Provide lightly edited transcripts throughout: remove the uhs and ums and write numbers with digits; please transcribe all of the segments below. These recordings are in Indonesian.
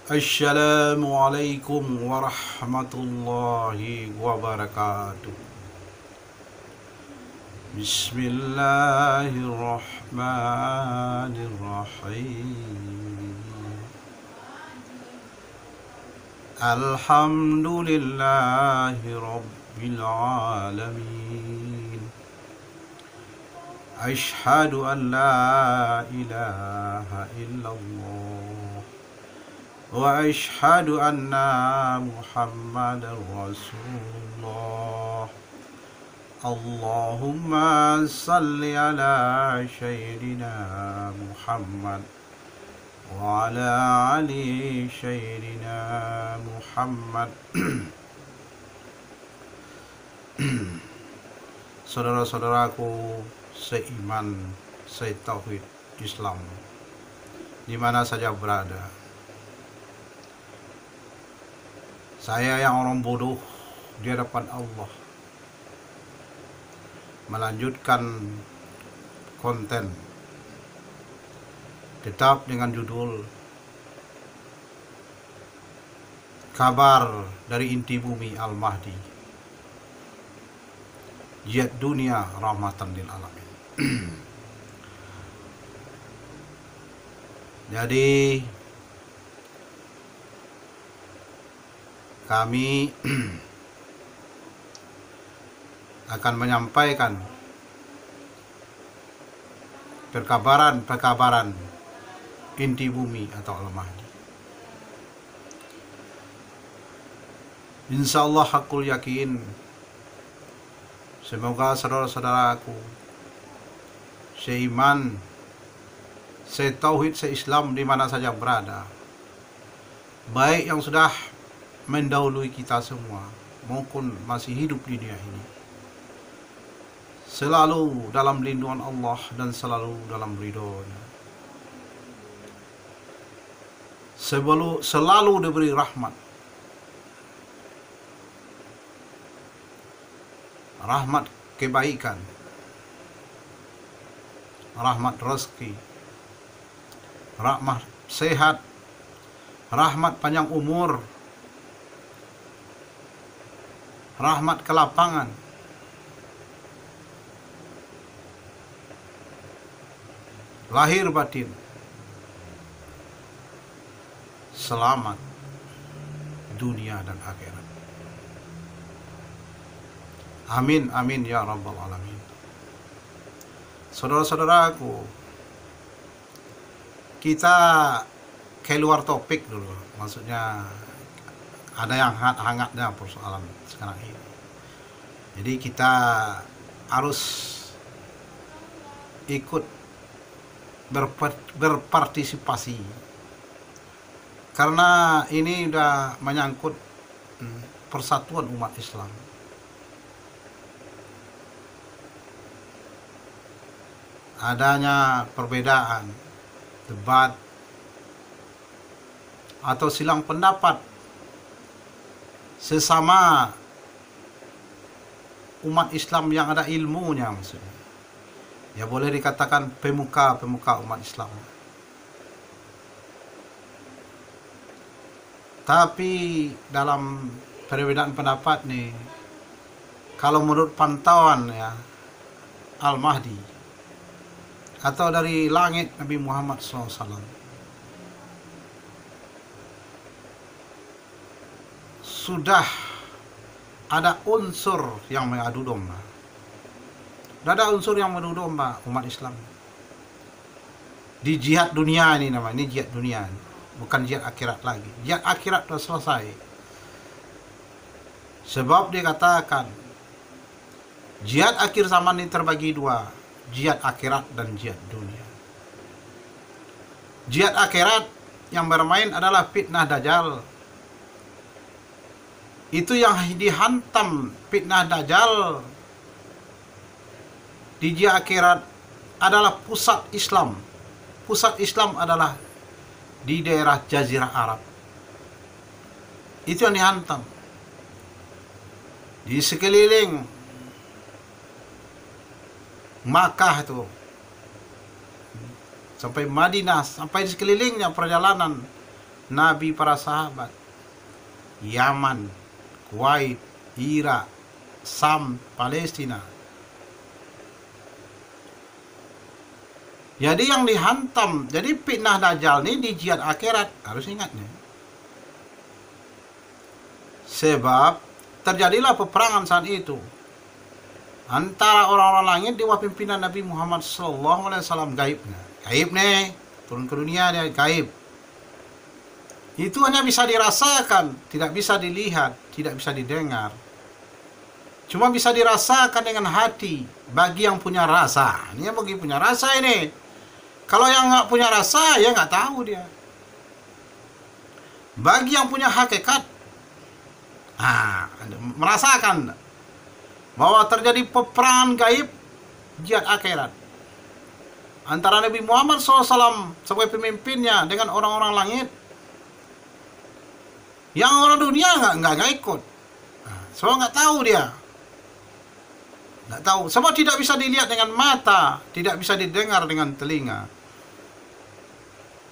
Assalamualaikum warahmatullahi wabarakatuh. Bismillahirrahmanirrahim. Alhamdulillahi rabbil alamin. Ashhadu an la ilaha illallah wa ashhadu anna Muhammadar Rasulullah. Allahumma salli ala sayyidina Muhammad wa ala ali sayyidina Muhammad. Saudara-saudaraku seiman, setauhid Islam, di mana saja berada. Saya yang orang bodoh di hadapan Allah melanjutkan konten tetap dengan judul Kabar dari Inti Bumi Al-Mahdi, Jihad Dunia Rahmatan lil Alamin. Jadi kami akan menyampaikan perkabaran inti bumi atau Al-Mahdi. Insyaallah hakul yakin, semoga saudara-saudaraku seiman, setauhid, seislam di mana saja berada, baik yang sudah mendahului kita semua maupun masih hidup di dunia ini, selalu dalam lindungan Allah dan selalu dalam ridho-Nya, selalu diberi rahmat kebaikan, rahmat rezeki, rahmat sehat, rahmat panjang umur, rahmat kelapangan, lahir batin, selamat dunia dan akhirat. Amin amin ya rabbal alamin. Saudara-saudaraku, kita keluar topik dulu, maksudnya ada yang hangat-hangatnya persoalan sekarang ini. Jadi kita harus ikut berpartisipasi, karena ini udah menyangkut persatuan umat Islam. Adanya perbedaan, debat, atau silang pendapat sesama umat Islam yang ada ilmunya, maksudnya ya boleh dikatakan pemuka umat Islam. Tapi dalam perbedaan pendapat nih, kalau menurut pantauan ya Al-Mahdi atau dari langit Nabi Muhammad SAW, sudah ada unsur yang mengadu domba. Sudah ada unsur yang mengadu domba umat Islam di jihad dunia ini, namanya ini jihad dunia, bukan jihad akhirat lagi. Jihad akhirat sudah selesai, sebab dikatakan jihad akhir zaman ini terbagi dua, jihad akhirat dan jihad dunia. Jihad akhirat yang bermain adalah fitnah dajjal. Itu yang dihantam fitnah dajjal di jihad akhirat adalah pusat Islam. Pusat Islam adalah di daerah Jazirah Arab. Itu yang dihantam. Di sekeliling Makkah itu sampai Madinah, sampai di sekelilingnya perjalanan Nabi para sahabat, Yaman, Kuwait, Irak, Sam, Palestina. Jadi yang dihantam, jadi fitnah Dajjal ini di jihad akhirat, harus ingatnya. Sebab terjadilah peperangan saat itu antara orang-orang langit di bawah pimpinan Nabi Muhammad SAW. Gaib nih, turun ke dunia dia gaib. Itu hanya bisa dirasakan, tidak bisa dilihat, tidak bisa didengar. Cuma bisa dirasakan dengan hati bagi yang punya rasa. Ini bagi punya rasa ini. Kalau yang nggak punya rasa, ya nggak tahu dia. Bagi yang punya hakikat, merasakan bahwa terjadi peperangan gaib jihad akhirat antara Nabi Muhammad SAW sebagai pemimpinnya dengan orang-orang langit. Yang orang dunia nggak ikut, sebab nggak tahu dia, nggak tahu, sebab tidak bisa dilihat dengan mata, tidak bisa didengar dengan telinga,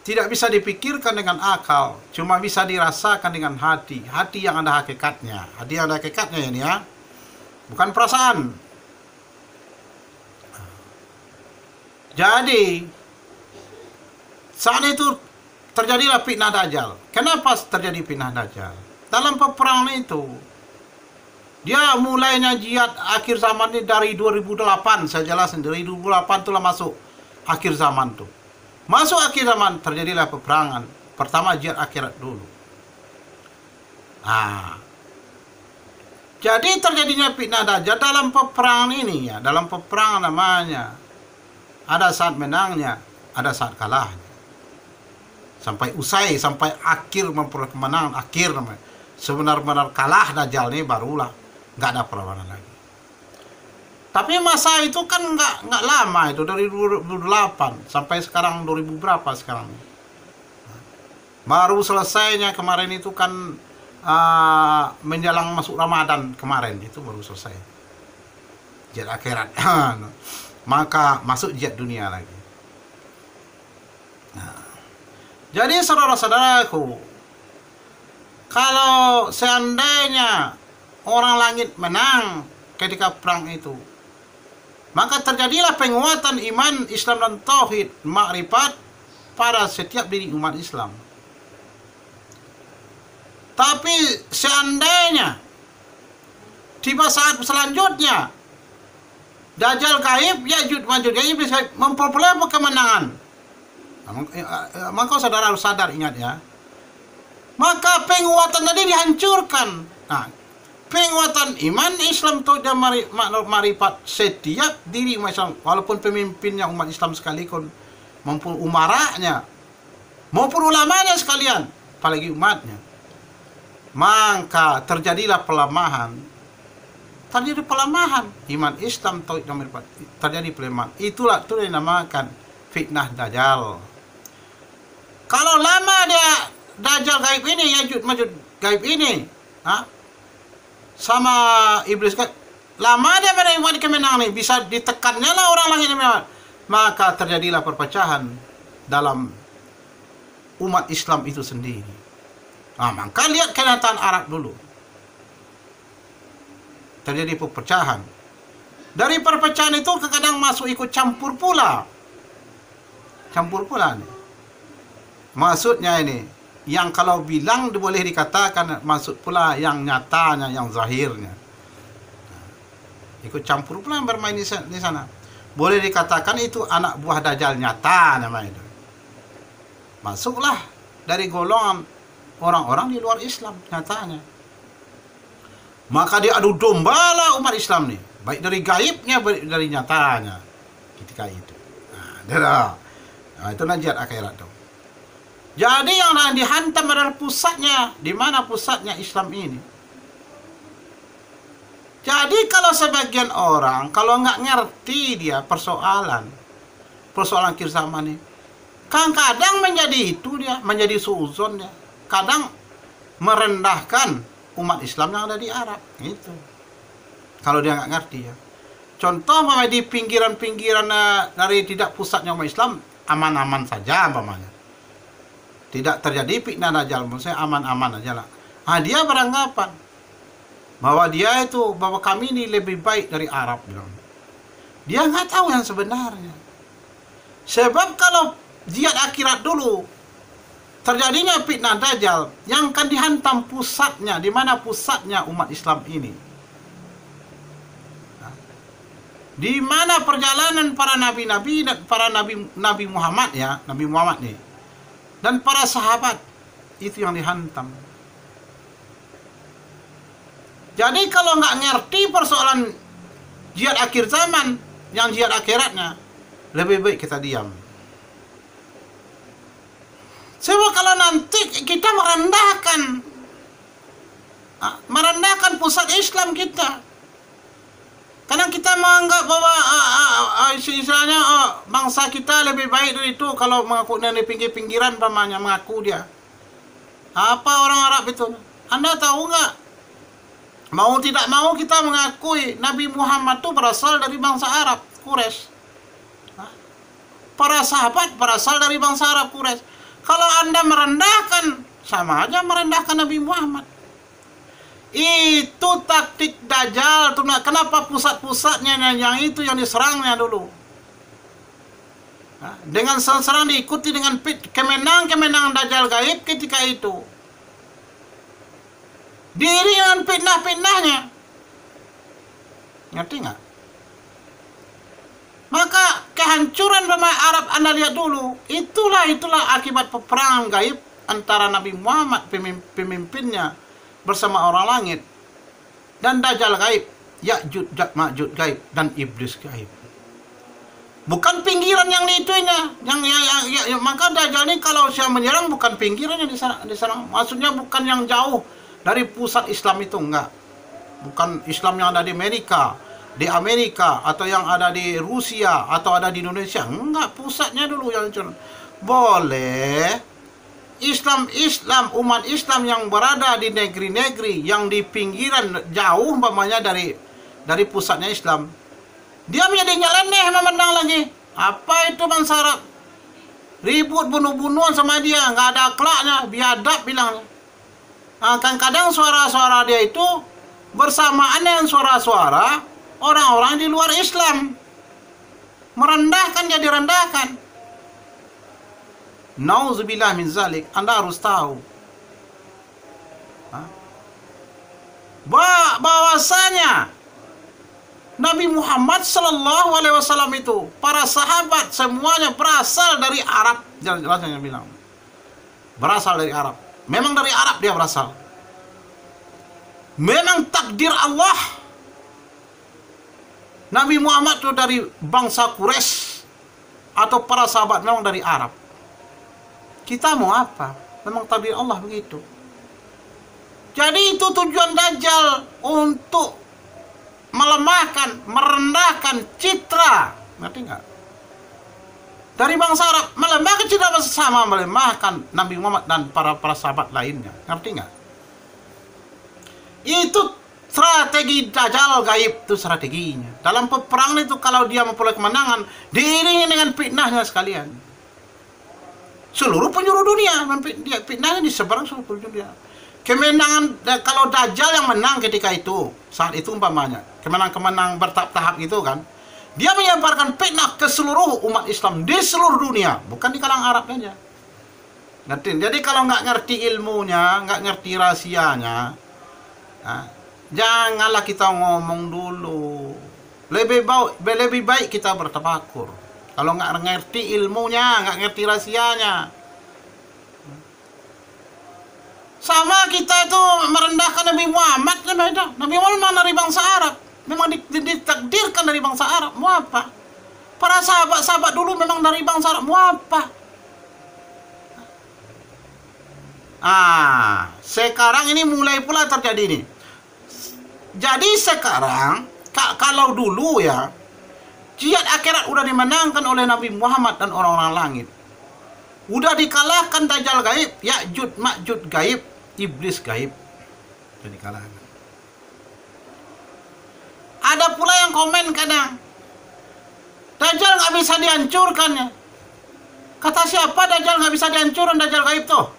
tidak bisa dipikirkan dengan akal, cuma bisa dirasakan dengan hati, hati yang ada hakikatnya, hati yang ada hakikatnya ini ya, bukan perasaan. Jadi saat itu terjadilah fitnah Dajjal. Kenapa terjadi fitnah Dajjal? Dalam peperangan itu, dia mulainya jihad akhir zaman ini dari 2008. Saya jelasin, dari 2008 itulah masuk akhir zaman tuh. Masuk akhir zaman terjadilah peperangan. Pertama jihad akhirat dulu. Jadi terjadinya fitnah Dajjal dalam peperangan ini ya. Dalam peperangan namanya, ada saat menangnya, ada saat kalahnya. Sampai usai, sampai akhir memperoleh kemenangan, akhir namanya. Sebenar-benar kalah Dajjal ini barulah nggak ada perlawanan lagi. Tapi masa itu kan nggak lama itu, dari 2008 sampai sekarang 2000 berapa sekarang. Baru selesainya kemarin itu kan menjelang masuk Ramadan kemarin itu baru selesai jihad akhirat. Maka masuk jihad dunia lagi. Jadi saudara-saudaraku, kalau seandainya orang langit menang ketika perang itu, maka terjadilah penguatan iman, Islam dan tauhid, makrifat pada setiap diri umat Islam. Tapi seandainya tiba saat selanjutnya Dajjal gaib, Ya'juj Ma'juj gaib bisa memperoleh kemenangan, maka saudara harus sadar, ingat ya, maka penguatan tadi dihancurkan. Penguatan iman, Islam, tauhid dan marifat setiap diri umat Islam, walaupun pemimpinnya umat Islam sekalipun, maupun umaranya, maupun ulamanya sekalian, apalagi umatnya, maka terjadilah pelemahan. Terjadi pelemahan iman, Islam, tauhid dan marifat, terjadi pelemahan. Itulah itu dinamakan fitnah Dajjal. Kalau lama dia Dajjal gaib ini, Ya'juj Ma'juj gaib ini, sama iblis gaib, lama dia menerima kemenangan ini, bisa ditekannya lah orang langit ini, maka terjadilah perpecahan dalam umat Islam itu sendiri. Maka lihat kenyataan Arab dulu, terjadi perpecahan. Dari perpecahan itu kadang masuk ikut campur pula nih. Maksudnya ini, yang kalau bilang boleh dikatakan maksud pula yang nyatanya, yang zahirnya. Ikut campur pula yang bermain di sana. Boleh dikatakan itu anak buah Dajjal nyata namanya itu. Masuklah dari golongan orang-orang di luar Islam nyatanya. Maka dia adu domba lah umat Islam nih, baik dari gaibnya, baik dari nyatanya ketika itu. Itu jihad akhirat tuh. Jadi yang dihantam adalah pusatnya. Di mana pusatnya Islam ini? Jadi kalau sebagian orang, kalau nggak ngerti dia persoalan akhir zaman ini, kadang menjadi itu dia, menjadi suuzon dia. Kadang merendahkan umat Islam yang ada di Arab. Itu. Kalau dia nggak ngerti ya. Contoh di pinggiran-pinggiran dari tidak pusatnya umat Islam, aman-aman saja umpamanya. tidak terjadi fitnah Dajjal, maksudnya aman-aman aja lah. Dia beranggapan bahwa bahwa kami ini lebih baik dari Arab, bilang. Dia nggak tahu yang sebenarnya. Sebab kalau jihad akhirat dulu terjadinya fitnah Dajjal, yang akan dihantam pusatnya, di mana pusatnya umat Islam ini, di mana perjalanan para nabi-nabi dan para nabi Muhammad, ya, Nabi Muhammad nih, dan para sahabat, itu yang dihantam. Jadi kalau nggak ngerti persoalan jihad akhir zaman, yang jihad akhiratnya, lebih baik kita diam. Sebab kalau nanti kita merendahkan pusat Islam kita, karena kita menganggap bahwa istilahnya bangsa kita lebih baik dari itu, kalau mengaku dari pinggir-pinggiran pamannya mengaku dia. Apa orang Arab itu? Anda tahu nggak? Mau tidak mau kita mengakui Nabi Muhammad itu berasal dari bangsa Arab, Quraisy. Para sahabat berasal dari bangsa Arab, Quraisy. Kalau Anda merendahkan, sama aja merendahkan Nabi Muhammad. Itu taktik Dajjal. Kenapa pusat-pusatnya yang itu yang diserangnya dulu? Dengan serang diikuti dengan kemenangan Dajjal gaib ketika itu. Diri dengan fitnah-fitnahnya. Ngerti nggak? Maka kehancuran bangsa Arab Anda lihat dulu. Itulah akibat peperangan gaib antara Nabi Muhammad pemimpinnya bersama orang langit dan Dajjal gaib, Ya'juj Ma'juj gaib, dan iblis gaib. Bukan pinggiran yang itunya, maka Dajjal ini kalau saya menyerang bukan pinggirannya diserang. Maksudnya bukan yang jauh dari pusat Islam itu, enggak. Bukan Islam yang ada di Amerika atau yang ada di Rusia atau ada di Indonesia. Enggak, pusatnya dulu yang boleh. Islam umat Islam yang berada di negeri-negeri yang di pinggiran jauh umpamanya dari pusatnya Islam, dia menjadi nyeleneh memandang lagi. Apa itu bangsa Arab? Ribut bunuh-bunuhan sama dia, nggak ada akhlaknya, biadab bilangnya. Kadang-kadang suara-suara dia itu bersamaan dengan suara-suara orang-orang di luar Islam. Merendahkan, jadi rendahkan. Nauzubillah min zalik. Anda harus tahu bahwasanya Nabi Muhammad Sallallahu Alaihi Wasallam itu, para sahabat semuanya berasal dari Arab. Jelasnya bilang berasal dari Arab. Memang dari Arab dia berasal. Memang takdir Allah. Nabi Muhammad itu dari bangsa Quraisy atau para sahabat memang dari Arab. Kita mau apa? Memang takdir Allah begitu. Jadi itu tujuan Dajjal, untuk melemahkan, merendahkan citra, ngerti nggak? Dari bangsa Arab, melemahkan citra bersama, melemahkan Nabi Muhammad dan para sahabat lainnya, ngerti nggak? Itu strategi Dajjal gaib, itu strateginya. Dalam peperangan itu kalau dia memperoleh kemenangan, diiringi dengan fitnahnya sekalian. Seluruh penjuru dunia, fitnahnya disebarkan seluruh penjuru dunia. Kemenangan, kalau Dajjal yang menang ketika itu, saat itu umpamanya, kemenang bertahap-tahap itu kan, dia menyebarkan fitnah ke seluruh umat Islam di seluruh dunia, bukan di kalangan Arab saja. Ngerti? Jadi kalau nggak ngerti ilmunya, nggak ngerti rahasianya, janganlah kita ngomong dulu. Lebih baik kita bertafakur. Kalau nggak ngerti ilmunya, nggak ngerti rahasianya. Sama kita itu merendahkan Nabi Muhammad, Nabi Muhammad memang dari bangsa Arab, memang ditakdirkan dari bangsa Arab. Mau apa? Para sahabat-sahabat dulu memang dari bangsa Arab. Mau apa? Sekarang ini mulai pula terjadi ini. Jadi sekarang kalau dulu ya, jihad akhirat udah dimenangkan oleh Nabi Muhammad dan orang-orang langit. Udah dikalahkan Dajjal gaib, Ya'juj Ma'juj gaib, iblis gaib. Udah dikalahkan. Ada pula yang komen kadang, Dajjal nggak bisa dihancurkan ya. Kata siapa Dajjal nggak bisa dihancurkan, Dajjal gaib tuh?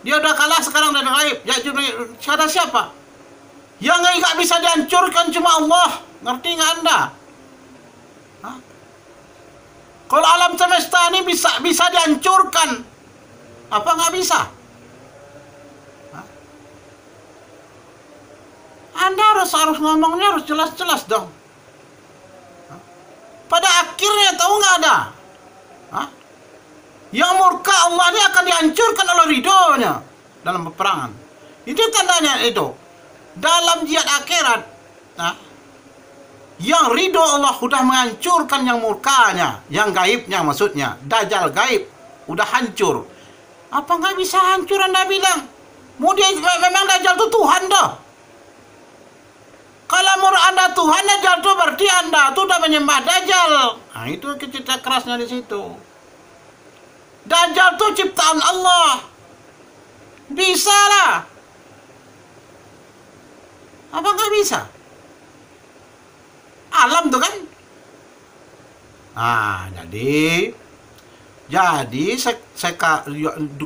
Dia udah kalah sekarang dari gaib. Kata siapa? Yang nggak bisa dihancurkan cuma Allah. Ngerti nggak Anda? Hah? Kalau alam semesta ini bisa dihancurkan, apa nggak bisa? Hah? Anda harus ngomongnya harus jelas-jelas dong. Hah? Pada akhirnya tahu nggak ada? Hah? Yang murka Allah ini akan dihancurkan oleh ridhonya dalam peperangan. Itu tandanya itu. Dalam jihad akhirat, nah, yang ridho Allah sudah menghancurkan yang murkanya, yang gaibnya maksudnya. Dajjal gaib, udah hancur. Apa nggak bisa hancur Anda bilang? Memang Dajjal itu Tuhan dah. Kalau menurut Anda Tuhan, Dajjal itu berarti Anda itu udah menyembah Dajjal. Nah, itu cerita kerasnya di situ. Dajjal itu ciptaan Allah. Bisa lah. Apa nggak bisa? Alam tuh kan. Nah, jadi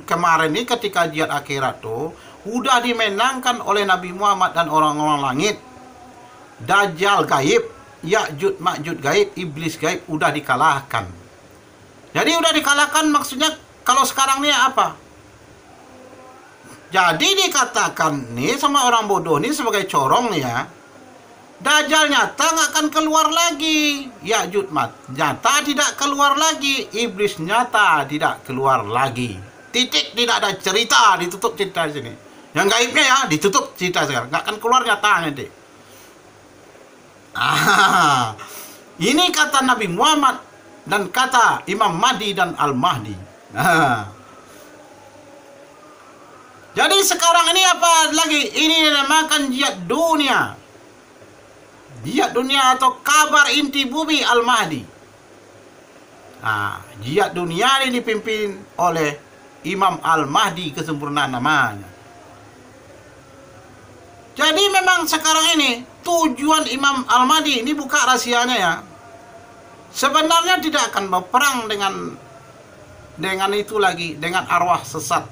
kemarin ini ketika jihad akhirat tuh udah dimenangkan oleh Nabi Muhammad dan orang-orang langit. Dajjal gaib, Ya'juj Ma'juj gaib, iblis gaib udah dikalahkan. Jadi udah dikalahkan maksudnya kalau sekarang ini apa? Jadi dikatakan nih sama orang bodoh nih sebagai corong nih ya. Dajjal nyata nggak akan keluar lagi. Ya'juj Ma'juj nyata tidak keluar lagi. Iblis nyata tidak keluar lagi. Titik, tidak ada cerita, ditutup cerita di sini. Yang gaibnya ya ditutup cerita sekarang. Nggak akan keluar nyata nanti. Ini kata Nabi Muhammad dan kata Imam Mahdi dan Al-Mahdi. Jadi sekarang ini apa lagi? Ini dinamakan jihad dunia. Jihad dunia atau kabar inti bumi Al-Mahdi. Jihad dunia ini dipimpin oleh Imam Al-Mahdi kesempurnaan namanya. Jadi memang sekarang ini tujuan Imam Al-Mahdi ini buka rahasianya ya. Sebenarnya tidak akan berperang dengan itu lagi, dengan arwah sesat.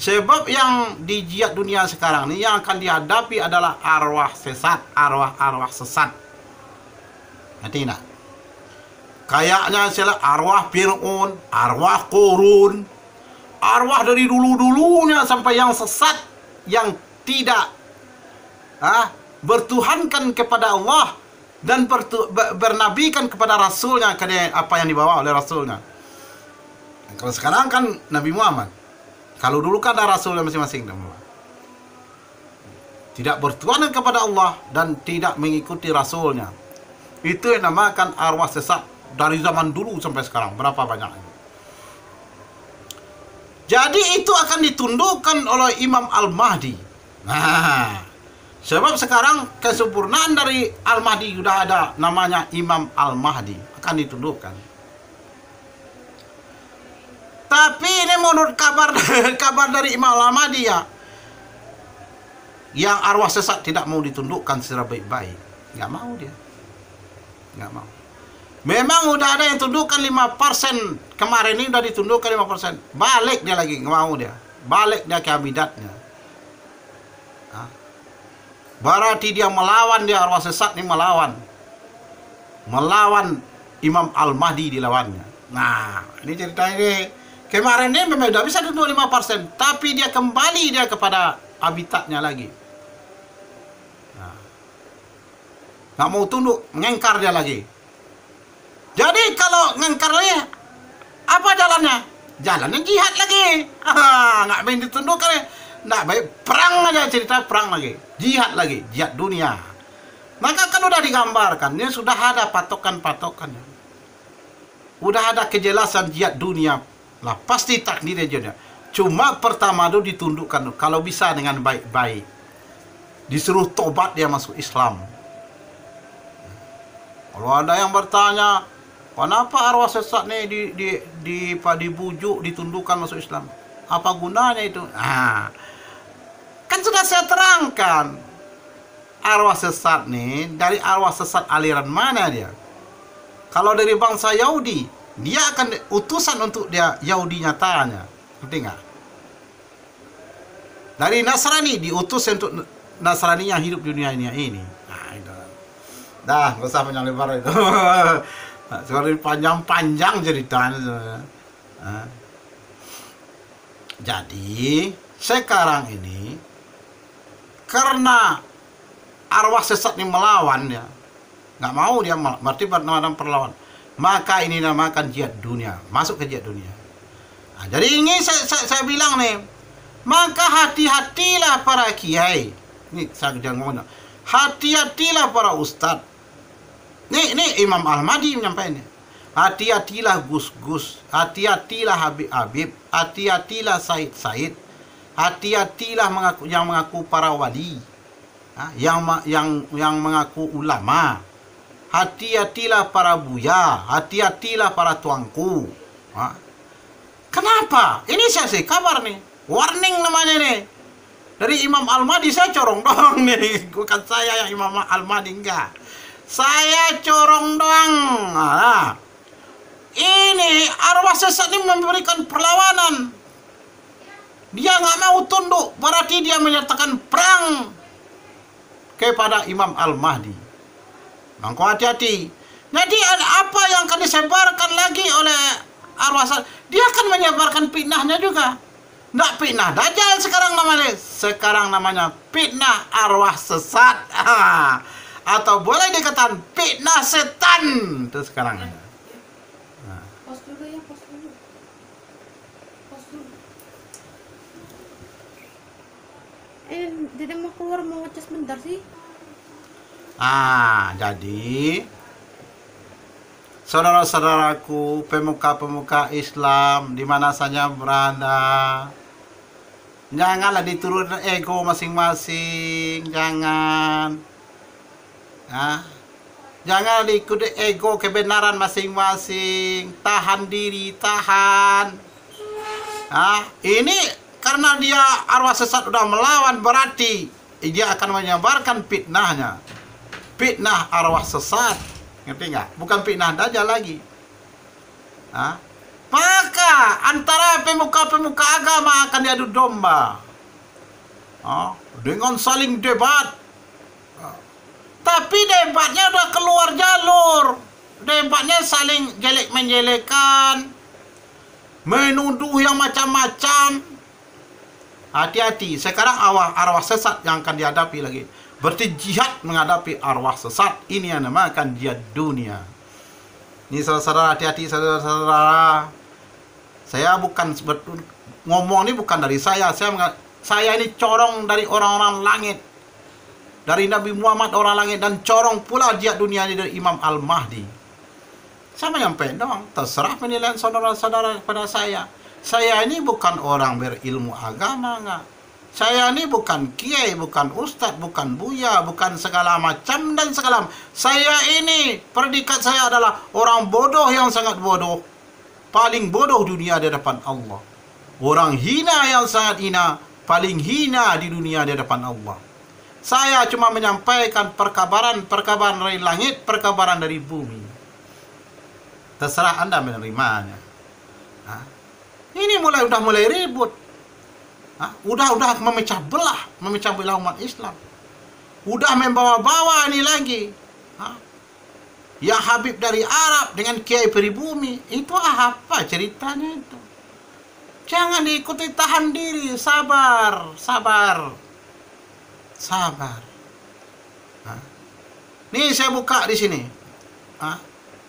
Sebab yang di jihad dunia sekarang ini yang akan dihadapi adalah arwah sesat, arwah sesat. Ngerti enggak? Kayaknya istilah arwah Fir'aun, arwah Qurun, arwah dari dulu-dulunya sampai yang sesat, yang tidak bertuhankan kepada Allah dan bernabikan kepada Rasulnya, apa yang dibawa oleh Rasulnya. Kalau sekarang kan Nabi Muhammad. Kalau dulu kan ada Rasulnya masing-masing. Tidak bertuhan kepada Allah dan tidak mengikuti Rasulnya. Itu yang namakan arwah sesat dari zaman dulu sampai sekarang. Berapa banyak? Jadi itu akan ditundukkan oleh Imam Al-Mahdi. Nah, sebab sekarang kesempurnaan dari Al-Mahdi sudah ada, namanya Imam Al-Mahdi, akan ditundukkan. Tapi ini menurut kabar dari Imam Al-Mahdi ya, yang arwah sesat tidak mau ditundukkan secara baik-baik. Nggak mau dia. Nggak mau. Memang udah ada yang tundukkan 5%. Kemarin ini udah ditundukkan 5%. Balik dia lagi, nggak mau dia. Balik dia ke abidatnya. Berarti dia melawan, dia arwah sesat ini melawan Imam Al-Mahdi dilawannya. Nah, ini cerita ini. Kemarin ini memang udah bisa tunduk 5%, tapi dia kembali kepada habitatnya lagi. Nah, nggak mau tunduk, ngengkar dia lagi. Jadi kalau ngengkar lagi, apa jalannya? Jalannya jihad lagi. Nggak main ditundukkan ya. Nggak baik, perang aja, cerita perang lagi, jihad lagi, jihad dunia. Maka kan udah digambarkan, ini sudah ada patokan-patokannya, udah ada kejelasan jihad dunia lah, pasti takdirnya jihad. Cuma pertama itu ditundukkan, kalau bisa dengan baik-baik, disuruh tobat dia masuk Islam. Kalau ada yang bertanya, kenapa arwah sesat nih dibujuk ditundukkan masuk Islam? Apa gunanya itu? Kan sudah saya terangkan. Arwah sesat nih, dari arwah sesat aliran mana dia? Kalau dari bangsa Yahudi, Dia akan utusan untuk dia Yahudi nyatanya. Ngerti nggak? Dari Nasrani diutus untuk Nasrani yang hidup di dunia ini. Nah, itu. Dah, nggak usah panjang lebar itu. Sekali panjang-panjang ceritanya. Nah. Jadi sekarang ini karena arwah sesat ini melawan ya, nggak mau dia berarti bernama perlawan. Maka ini namakan jihad dunia, masuk ke jihad dunia. Nah, jadi ini saya bilang nih, maka hati-hatilah para kiai. Ini saya jangan ngomong. Hati-hatilah para ustadz. Ini Imam Al-Mahdi menyampaikan. Hati-hatilah Gus-Gus, hati-hatilah Habib-Habib, hati-hatilah Said-Said, hati-hatilah yang mengaku para wali, yang mengaku ulama, hati-hatilah para buya, hati-hatilah para tuanku. Kenapa? Ini saya sih kabar nih, warning namanya nih. Dari Imam Al-Mahdi saya corong doang nih, bukan saya yang Imam Al-Mahdi, enggak. Saya corong doang. Nah, ini arwah sesat ini memberikan perlawanan. Dia nggak mau tunduk, berarti dia menyatakan perang kepada Imam Al-Mahdi. Maka hati-hati. Jadi apa yang akan disebarkan lagi oleh arwah sesat? Dia akan menyebarkan fitnahnya juga. Nggak fitnah Dajjal sekarang namanya. Sekarang namanya fitnah arwah sesat. Atau boleh dikatakan fitnah setan. Itu sekarang. Pos dulu ya, pos dulu. Pos dulu. Dede mau keluar, mau ngecas bentar sih. Jadi saudara-saudaraku, pemuka-pemuka Islam di mana saja berada, janganlah diturunkan ego masing-masing, jangan. Jangan diikuti ego kebenaran masing-masing. Tahan diri, tahan. Ini karena dia arwah sesat udah melawan, berarti dia akan menyebarkan fitnahnya. Fitnah arwah sesat. Ngerti nggak? Bukan fitnah Dajjal lagi. Maka antara pemuka-pemuka agama akan diadu domba. Dengan saling debat. Tapi debatnya udah keluar jalur. Debatnya saling jelek-menjelekan, menuduh yang macam-macam. Hati-hati. Sekarang arwah sesat yang akan dihadapi lagi. Berarti jihad menghadapi arwah sesat. Ini yang namakan jihad dunia. Ini saudara-saudara, hati-hati saudara-saudara. Saya bukan ngomong ini bukan dari saya. Saya ini corong dari orang-orang langit. Dari Nabi Muhammad orang langit, dan corong pula jihad dunia dari Imam Al-Mahdi. Sama nyampe dong, terserah penilaian saudara-saudara kepada saya. Saya ini bukan orang berilmu agama, enggak. Saya ini bukan kiai, bukan ustadz, bukan buya, bukan segala macam dan segala. Saya ini predikat saya adalah orang bodoh yang sangat bodoh, paling bodoh dunia di hadapan Allah. Orang hina yang sangat hina, paling hina di dunia di hadapan Allah. Saya cuma menyampaikan perkabaran dari langit, perkabaran dari bumi. Terserah Anda menerimanya. Ini udah mulai ribut. Udah memecah belah umat Islam. Udah membawa-bawa ini lagi. Yang Habib dari Arab dengan Kiai Pribumi, itu apa ceritanya itu? Jangan diikuti, tahan diri, sabar. Nih saya buka di sini.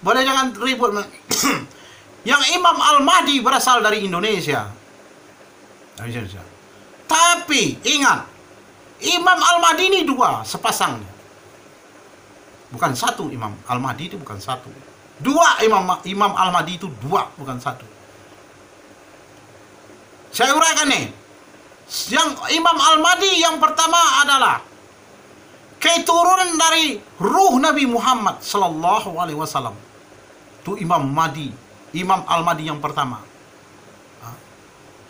Boleh jangan ribut. Yang Imam Al-Mahdi berasal dari Indonesia. Tapi ingat, Imam Al-Mahdi ini dua sepasangnya. Bukan satu Imam Al-Mahdi itu, bukan satu. Dua Imam Al-Mahdi itu dua, bukan satu. Saya uraikan nih. Yang Imam Al-Mahdi yang pertama adalah keturunan dari ruh Nabi Muhammad sallallahu alaihi wasallam. Itu Imam Al-Mahdi yang pertama.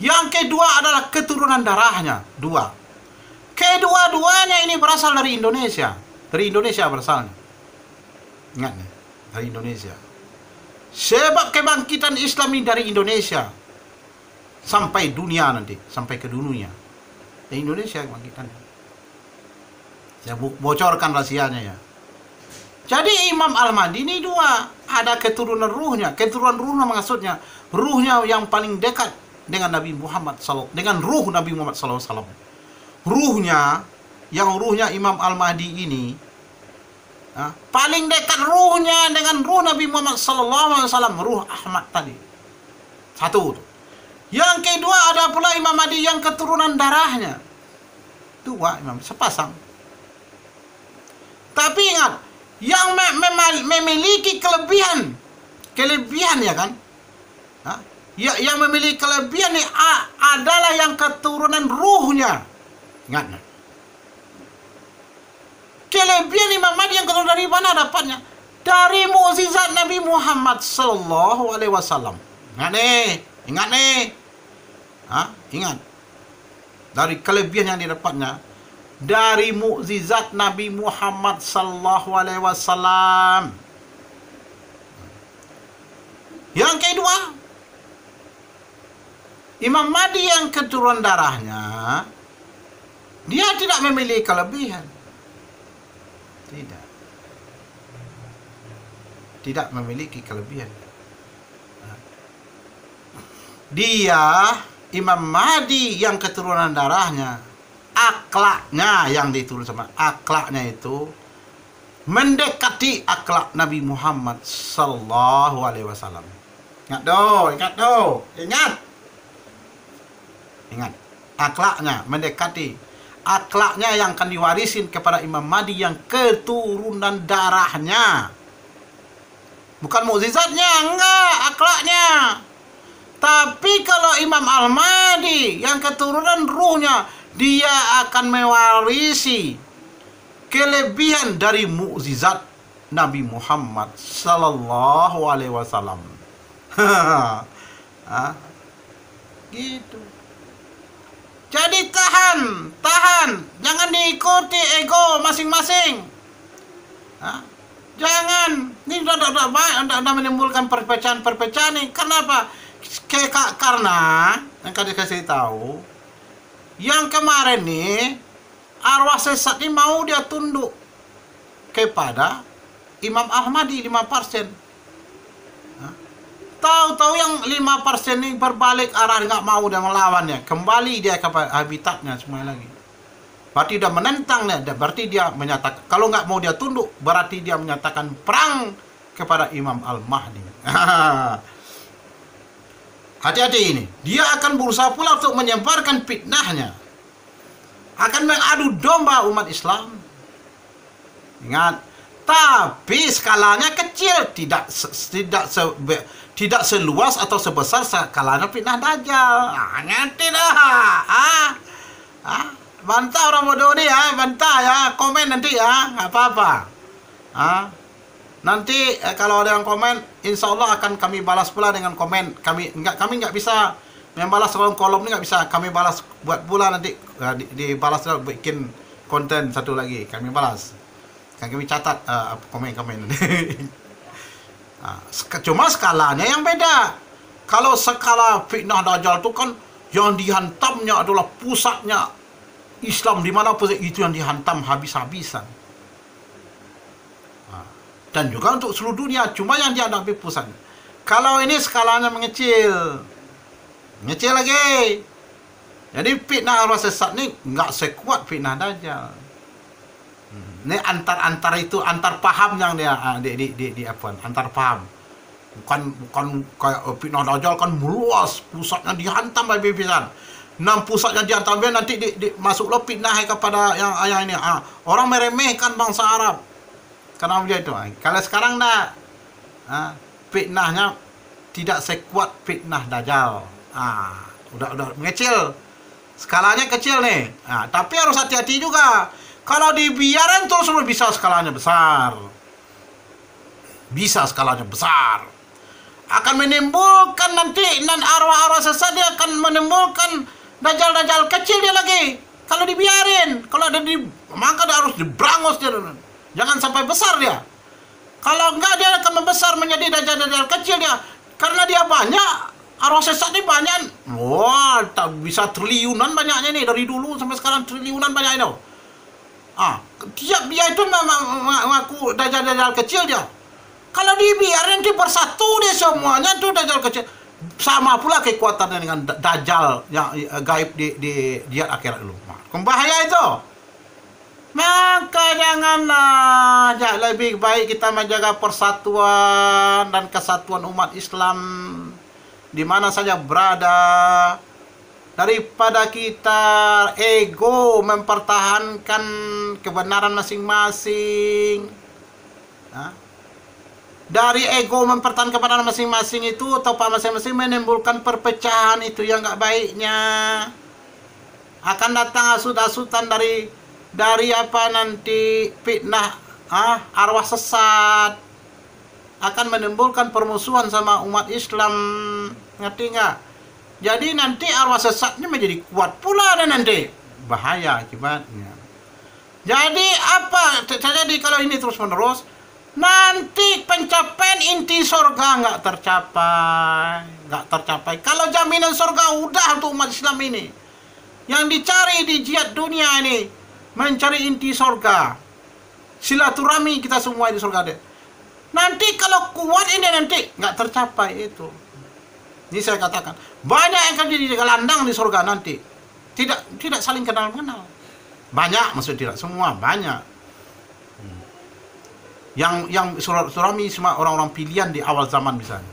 Yang kedua adalah keturunan darahnya, dua. Kedua-duanya ini berasal dari Indonesia. Dari Indonesia berasalnya. Ingat nih, dari Indonesia. Sebab kebangkitan Islam ini dari Indonesia sampai dunia nanti, sampai ke dunia. Dari Indonesia kebangkitan. Saya bocorkan rahasianya ya. Jadi Imam Al-Mahdi ini dua, ada keturunan ruhnya. Keturunan ruhnya maksudnya ruhnya yang paling dekat dengan Nabi Muhammad SAW, dengan ruh Nabi Muhammad SAW. Ruhnya, yang ruhnya Imam Al-Mahdi ini paling dekat ruhnya dengan ruh Nabi Muhammad SAW, ruh Ahmad tadi. Satu. Yang kedua ada pula Imam Mahdi yang keturunan darahnya. Dua Imam, sepasang. Tapi ingat, yang memiliki kelebihan ya kan? Yang memiliki kelebihan ini adalah yang keturunan ruhnya. Ingat. Kelebihan Imam Mahdi yang keturunan dari mana dapatnya? Dari mukjizat Nabi Muhammad sallallahu alaihi wasallam. Ingat nih. Ingat. Dari kelebihan yang didapatnya dari mukjizat Nabi Muhammad sallallahu alaihi wasallam. Yang kedua, Imam Mahdi yang keturunan darahnya, dia tidak memiliki kelebihan. Tidak memiliki kelebihan. Dia, Imam Mahdi yang keturunan darahnya, akhlaknya yang diturun sama akhlaknya itu mendekati akhlak Nabi Muhammad sallallahu alaihi wasallam. Ingat. Akhlaknya mendekati akhlaknya yang akan diwarisin kepada Imam Mahdi yang keturunan darahnya. Bukan mukjizatnya, enggak, akhlaknya. Tapi kalau Imam Al-Mahdi yang keturunan ruhnya, dia akan mewarisi kelebihan dari mukjizat Nabi Muhammad sallallahu alaihi wasallam. Gitu. Jadi tahan, jangan diikuti ego masing-masing. Jangan, ini udah menimbulkan perpecahan nih. Kenapa? Karena yang kasih tahu, yang kemarin nih arwah sesat ini mau dia tunduk kepada Imam Al-Mahdi 5%. Tahu-tahu yang 5% ini berbalik arah, nggak mau dia melawannya, kembali dia ke habitatnya semuanya lagi. Berarti dia menentang dia, berarti dia menyatakan kalau nggak mau dia tunduk, berarti dia menyatakan perang kepada Imam Al-Mahdi. Hati-hati ini, dia akan berusaha pula untuk menyebarkan fitnahnya, akan mengadu domba umat Islam. Ingat, tapi skalanya kecil, tidak seluas atau sebesar skalanya fitnah Dajjal. Ngerti dah. Bantah orang bodoh ni ya, bantah ya, komen nanti ya, nggak apa-apa. Nanti kalau ada yang komen, insya Allah akan kami balas pula dengan komen. Kami nggak bisa membalas kolom ini, nggak bisa kami balas, buat pula nanti dibalas bikin konten satu lagi kami balas. Kan kami catat komen-komen. Cuma skalanya yang beda. Kalau skala fitnah Dajjal itu kan yang dihantamnya adalah pusatnya Islam, di mana pusat itu yang dihantam habis-habisan. Dan juga untuk seluruh dunia, cuma yang dihadapi pusat. Kalau ini skalanya mengecil lagi. Jadi fitnah arwah sesat ini nggak sekuat fitnah Dajjal. Ini antar itu antar paham yang dia antar paham. Bukan kayak fitnah Dajjal kan meluas, pusatnya dihantam habis-habisan. 6 pusatnya dihantam, nanti masuklah fitnah kepada yang ini. Orang meremehkan bangsa Arab karena dia itu. Kalau sekarang fitnahnya tidak sekuat fitnah Dajjal. Udah mengecil, skalanya kecil nih. Tapi harus hati-hati juga. Kalau dibiarin terus bisa skalanya besar. Bisa skalanya besar. Akan menimbulkan nanti arwah-arwah sesat, dia akan menimbulkan Dajjal kecil dia lagi. Kalau dibiarin, kalau ada maka dia harus diberangus dia. Jangan sampai besar dia. Kalau enggak dia akan membesar menjadi dajjal-dajjal kecil dia. Karena dia banyak, arwah sesat ini banyak. Wah, tak bisa triliunan banyaknya nih dari dulu sampai sekarang triliunan banyak itu. Tiap dia itu mengaku dajjal-dajjal kecil dia. Kalau dibiarin nanti bersatu dia semuanya tuh dajjal kecil. Sama pula kekuatannya dengan dajjal yang gaib di akhirat dulu. Bahaya itu. Maka janganlah, lebih baik kita menjaga persatuan dan kesatuan umat Islam di mana saja berada, daripada kita ego mempertahankan kebenaran masing-masing. Dari ego mempertahankan kebenaran masing-masing itu atau masing-masing menimbulkan perpecahan, itu yang nggak baiknya. Akan datang hasut-hasutan dari apa nanti fitnah arwah sesat, akan menimbulkan permusuhan sama umat Islam, ngerti nggak? Jadi nanti arwah sesatnya menjadi kuat pula dan nanti bahaya akibatnya. Jadi apa terjadi kalau ini terus menerus? Nanti pencapaian inti surga nggak tercapai. Kalau jaminan surga udah untuk umat Islam ini, yang dicari di jihad dunia ini mencari inti surga, silaturahmi kita semua di surga deh. Nanti kalau kuat ini nanti nggak tercapai itu. Ini saya katakan banyak yang akan jadi gelandang di surga nanti. Tidak saling kenal. Banyak, maksud tidak semua, banyak. Yang silaturahmi semua orang-orang pilihan di awal zaman misalnya.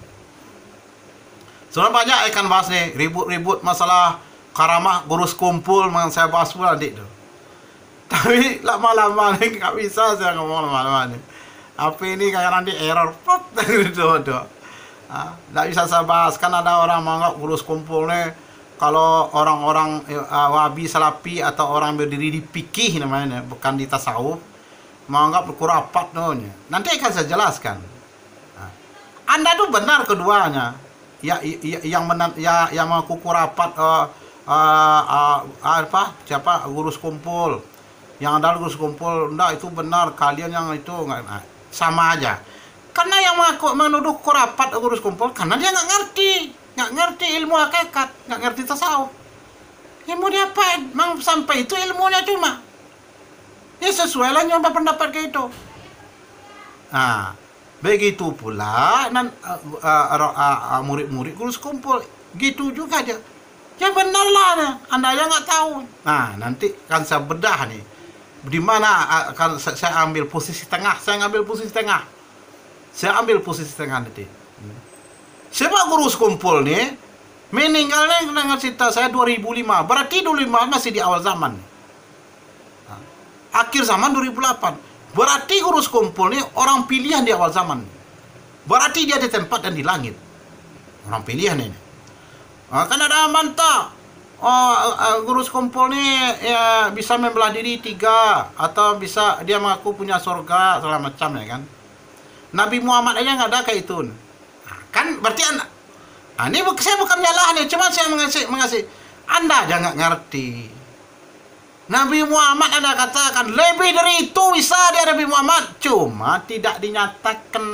Soalnya banyak akan bahas nih ribut-ribut masalah karamah gurus kumpul, saya bahas pula nanti itu. Tapi lama-lama nih nggak bisa saya ngomong lama-lama nih. Apa ini kayak nanti error gitu. Nggak bisa saya bahas, kan ada orang menganggap gurus kumpul nih, kalau orang-orang wahabi salafi atau orang berdiri di fikih namanya, bukan di tasawuf, menganggap kurapat namanya. Nanti akan saya jelaskan. Anda tuh benar keduanya. Yang mengaku kurapat siapa gurus kumpul, yang ada gurus kumpul, enggak, itu benar, kalian yang itu enggak, sama aja. Karena yang menuduh kurapat gurus kumpul karena dia nggak ngerti ilmu hakikat, nggak ngerti tasawuf. Ilmu dia apa? Mang sampai itu ilmunya cuma ya sesuai lah nyoba pendapat kayak itu. Begitu pula murid-murid gurus kumpul gitu juga dia. Ya benar lah, Anda yang nggak tahu. Nanti kan saya bedah nih. Di mana akan saya ambil posisi tengah, saya ambil posisi tengah nanti. Sebab gurus kumpul nih meninggalnya dengan cerita saya 2005, berarti 2005 masih di awal zaman. Akhir zaman 2008, berarti gurus kumpul nih orang pilihan di awal zaman. Berarti dia di tempat dan di langit. Orang pilihan ini. Kan ada bantah. Gurus kumpul nih ya bisa membelah diri 3, atau bisa dia mengaku punya surga segala macam ya kan. Nabi Muhammad aja nggak ada kayak itu. Kan berarti ini saya bukan nyalah nih, cuma saya mengasih Anda aja nggak ngerti. Nabi Muhammad Anda katakan lebih dari itu bisa dia Nabi Muhammad, cuma tidak dinyatakan.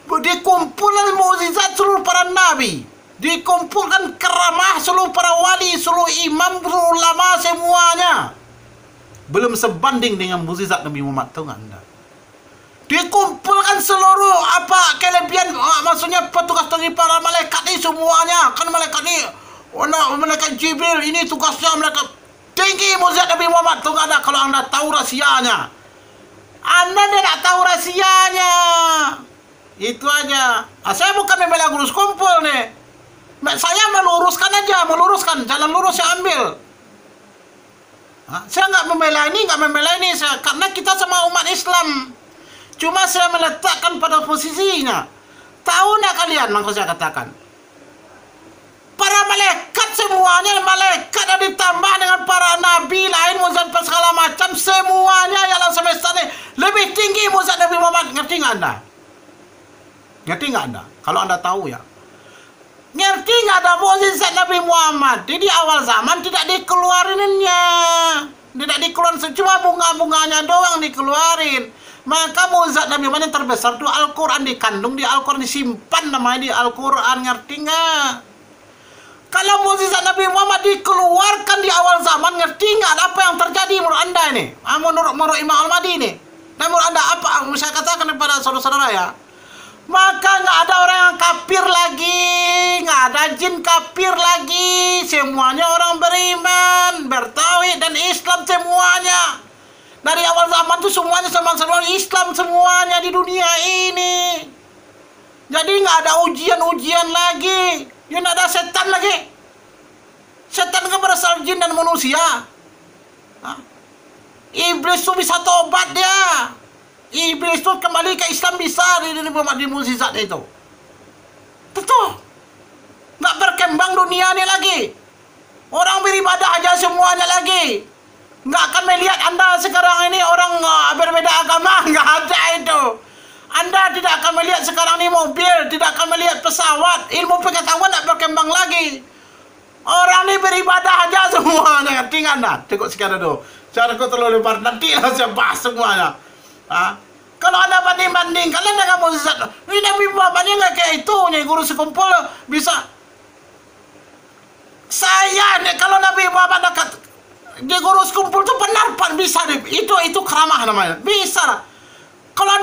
Dikumpulkan mukjizat seluruh para nabi, dikumpulkan keramah seluruh para wali, seluruh imam, seluruh ulama, semuanya belum sebanding dengan mukjizat Nabi Muhammad. Tahu nggak Anda? Dikumpulkan seluruh kelebihan, maksudnya petugas dari para malaikat ini semuanya. Kan malaikat ini, malaikat Jibril ini tugasnya mereka tinggi mukjizat Nabi Muhammad. Tahu nggak Anda? Kalau Anda tahu rahasianya, Anda tidak tahu rahasianya. Itu aja. Saya bukan membela gurus kumpul nih. Saya meluruskan aja, jalan lurus saya ambil. Saya nggak membela ini, karena kita sama umat Islam. Cuma saya meletakkan pada posisinya. Tahu nggak kalian, maka saya katakan, para malaikat semuanya, malaikat dan ditambah dengan para nabi lain, mukjizat segala macam, semuanya yang alam semesta ini lebih tinggi mukjizat Nabi Muhammad. Ngerti nggak Anda? Kalau Anda tahu ya. Ngerti nggak ada mukjizat Nabi Muhammad? Jadi awal zaman tidak dikeluarinnya. Tidak dikeluarin, cuma bunga-bunganya doang dikeluarin. Maka mukjizat Nabi Muhammad yang terbesar itu Al-Quran, dikandung di Al-Quran, disimpan namanya di Al-Quran, ngerti nggak? Kalau mukjizat Nabi Muhammad dikeluarkan di awal zaman, ngerti nggak apa yang terjadi menurut anda ini? Menurut Imam Al-Mahdi ini. Nah, menurut anda apa? Saya katakan kepada saudara-saudara ya. Maka nggak ada orang yang kafir lagi, nggak ada jin kafir lagi. Semuanya orang beriman, bertauhid dan Islam semuanya. Dari awal zaman tuh semuanya sama-sama Islam semuanya di dunia ini. Jadi nggak ada ujian-ujian lagi. Ya nggak ada setan lagi. Setan kan berasal jin dan manusia. Hah? Iblis tuh bisa tobat dia. Iblis tuh kembali ke Islam bisa di mukjizat itu. Tentu nggak berkembang dunia ini lagi. Orang beribadah aja semuanya lagi. Nggak akan melihat anda sekarang ini orang berbeda agama, nggak ada itu. Anda tidak akan melihat sekarang ini mobil, tidak akan melihat pesawat, ilmu pengetahuan tidak berkembang lagi. Orang ini beribadah aja semuanya, ngerti nggak anda? Cukup sekian dulu. Cara kau terlalu lebar, nanti lah saya bahas semuanya. Kalau anda banding-banding, kalian dengan mukjizat, ini Nabi Muhammadnya nggak kayak itu, nih guru sekumpul bisa. Saya nih kalau Nabi Muhammad dekat di gurus kumpul itu benar Pak, bisa deh. Itu keramah namanya, bisa lah. Kalau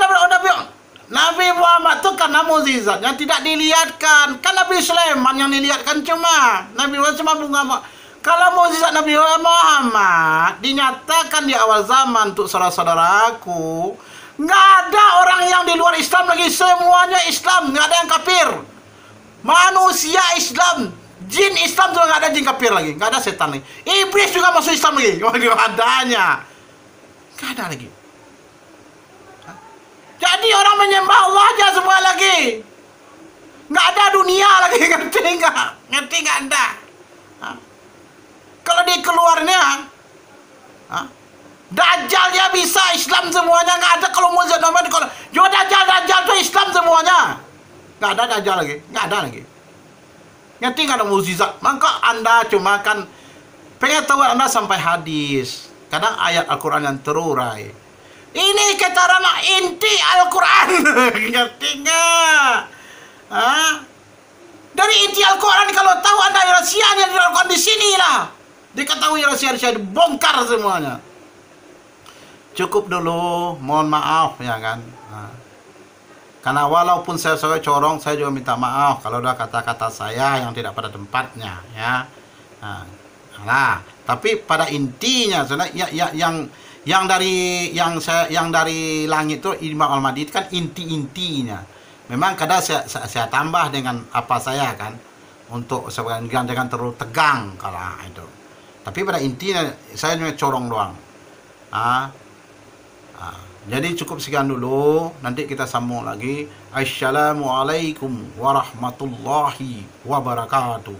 Nabi Muhammad itu karena mukjizatnya tidak dilihatkan, kan Nabi Sulaiman yang dilihatkan cuma Nabi Muhammad cuma bunga. Kalau mukjizat Nabi Muhammad dinyatakan di awal zaman untuk saudara-saudaraku, nggak ada orang yang di luar Islam lagi, semuanya Islam, nggak ada yang kafir. Manusia Islam. Jin Islam juga nggak ada jin kafir lagi, nggak ada setan lagi. Iblis juga masuk Islam lagi, nggak adanya, nggak ada lagi. Jadi orang menyembah Allah aja semua lagi, nggak ada dunia lagi, ngerti nggak? Ngerti nggak anda? Kalau dikeluarnya, Dajjal ya bisa Islam semuanya, nggak ada. Kalau mukjizat Muhammad kalau juga Dajjal tuh Islam semuanya, nggak ada Dajjal lagi, nggak ada lagi. Ngerti nggak ada mukjizat? Maka anda cuma kan pengetahuan anda sampai hadis, kadang ayat Al-Quran yang terurai. Ini keterangan inti Al-Quran. Ngerti nggak? Dari inti Al-Quran kalau tahu anda rahasia yang di Al-Quran di sini lah, diketahui rahasia-rahasia, dibongkar semuanya. Cukup dulu, mohon maaf ya kan. Karena walaupun saya corong, saya juga minta maaf kalau ada kata-kata saya yang tidak pada tempatnya, ya. Nah, tapi pada intinya, sebenarnya yang dari langit itu Imam Al-Mahdi itu kan inti-intinya. Memang kadang saya tambah dengan apa saya kan, untuk sebagian jangan terlalu tegang kalau itu. Tapi pada intinya saya cuma corong doang. Jadi cukup sekian dulu, nanti kita sambung lagi. Assalamualaikum warahmatullahi wabarakatuh.